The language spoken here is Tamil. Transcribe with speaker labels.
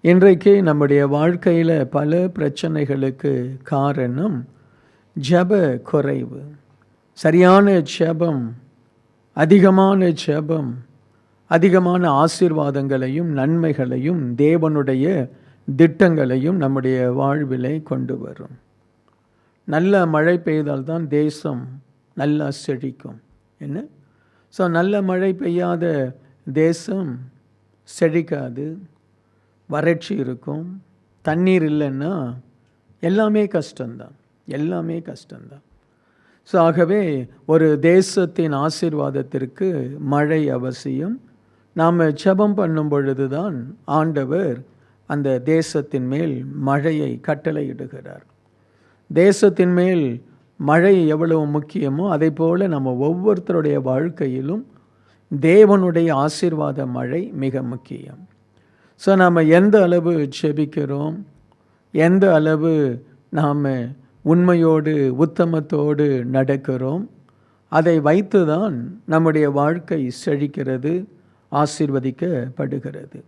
Speaker 1: இன்றைக்கு நம்முடைய வாழ்க்கையில் பல பிரச்சனைகளுக்கு காரணம் ஜெப குறைவு. சரியான ஜெபம், அதிகமான ஜெபம், அதிகமான ஆசீர்வாதங்களையும் நன்மைகளையும் தேவனுடைய திட்டங்களையும் நம்முடைய வாழ்விலே கொண்டு வரும். நல்ல மழை பெய்தால்தான் தேசம் நல்லா செழிக்கும். என்ன? ஸோ நல்ல மழை பெய்யாத தேசம் செழிக்காது, வறட்சி இருக்கும். தண்ணீர் இல்லைன்னா எல்லாமே கஷ்டம்தான், எல்லாமே கஷ்டம்தான். ஸோ ஆகவே ஒரு தேசத்தின் ஆசீர்வாதத்திற்கு மழை அவசியம். நாம் ஜெபம் பண்ணும் பொழுது தான் ஆண்டவர் அந்த தேசத்தின் மேல் மழையை கட்டளையிடுகிறார். தேசத்தின் மேல் மழை எவ்வளவு முக்கியமோ அதை போல நம்ம ஒவ்வொருத்தருடைய வாழ்க்கையிலும் தேவனுடைய ஆசீர்வாத மழை மிக முக்கியம். ஸோ நாம் எந்த அளவு ஜெபிக்கிறோம், எந்த அளவு நாம் உண்மையோடு உத்தமத்தோடு நடக்கிறோம், அதை வைத்து தான் நம்முடைய வாழ்க்கை செழிக்கிறது, ஆசீர்வதிக்கப்படுகிறது.